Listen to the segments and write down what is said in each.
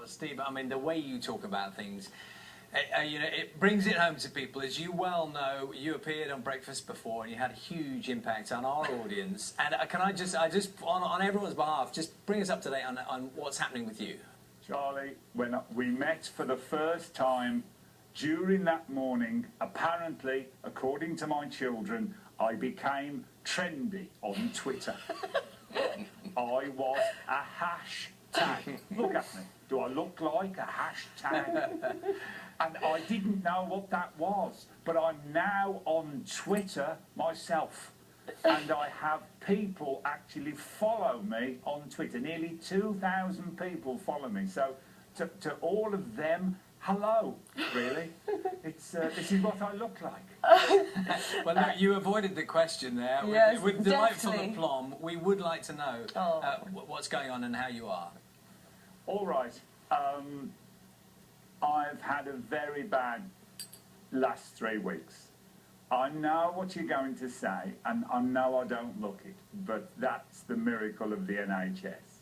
Steve, I mean, the way you talk about things, you know, it brings it home to people. As you well know, you appeared on Breakfast before and you had a huge impact on our audience. And can I just on everyone's behalf, just bring us up to date on what's happening with you? Charlie, when we met for the first time, during that morning, apparently, according to my children, I became trendy on Twitter. I was a hashtag. Look at me. Do I look like a hashtag? And I didn't know what that was, but I'm now on Twitter myself. And I have people actually follow me on Twitter. Nearly 2,000 people follow me. So to all of them, hello, really. It's this is what I look like. Well, look, you avoided the question there. Yes, with delightful definitely. aplomb, we would like to know what's going on and how you are. All right. I've had a very bad last 3 weeks. I know what you're going to say, and I know I don't look it, but that's the miracle of the NHS.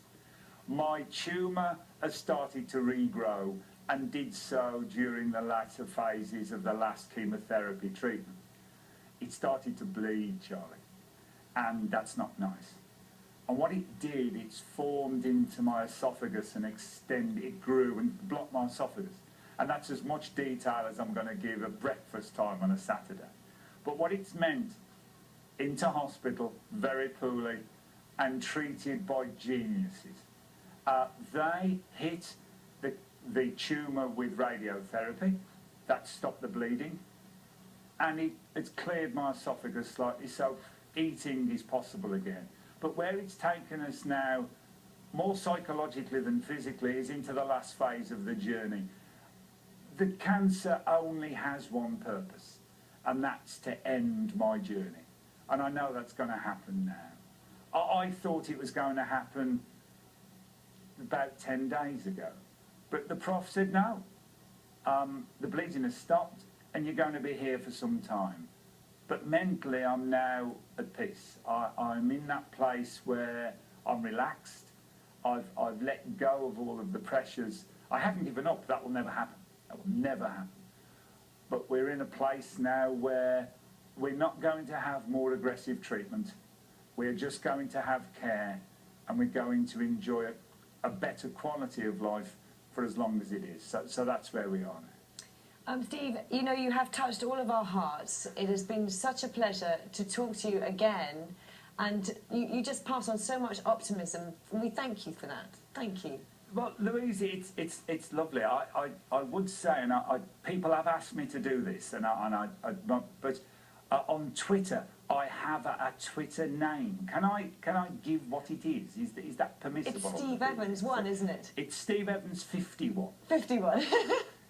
My tumour has started to regrow and did so during the latter phases of the last chemotherapy treatment. It started to bleed, Charlie, and that's not nice. And what it did, it's formed into my esophagus and extended, it grew and blocked my esophagus. And that's as much detail as I'm going to give at breakfast time on a Saturday. But what it's meant, into hospital, very poorly, and treated by geniuses. They hit the tumour with radiotherapy, that stopped the bleeding, and it's cleared my esophagus slightly, so eating is possible again. But where it's taken us now, more psychologically than physically, is into the last phase of the journey. The cancer only has one purpose, and that's to end my journey. And I know that's going to happen now. I thought it was going to happen about 10 days ago, but the prof said no. The bleeding has stopped, and you're going to be here for some time. But mentally, I'm now at peace. I'm in that place where I'm relaxed. I've let go of all of the pressures. I haven't given up. That will never happen. That will never happen. But we're in a place now where we're not going to have more aggressive treatment. We're just going to have care, and we're going to enjoy a better quality of life for as long as it is. So that's where we are now. Steve, you know, you have touched all of our hearts. It has been such a pleasure to talk to you again, and you just pass on so much optimism, and we thank you for that. Thank you. Well, Louise, it's lovely. I would say, and people have asked me to do this, but on Twitter I have a Twitter name. Can I give what it is? Is that permissible? It's Steve Evans 1, isn't it? It's Steve Evans 51. 51.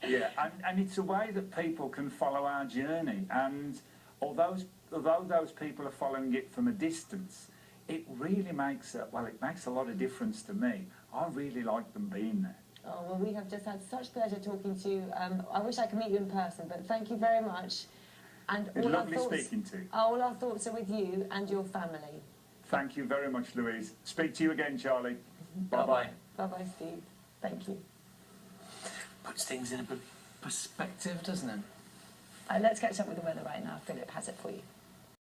Yeah, and it's a way that people can follow our journey. And although those people are following it from a distance, it really makes it makes a lot of difference to me. I really like them being there. Oh, well, we have just had such pleasure talking to you. I wish I could meet you in person, but thank you very much. And it's lovely speaking to you. All our thoughts are with you and your family. Thank you very much, Louise. Speak to you again, Charlie. Bye-bye. Bye-bye, Steve. Thank you. Puts things in a perspective, doesn't it? Let's catch up with the weather right now. Philip has it for you.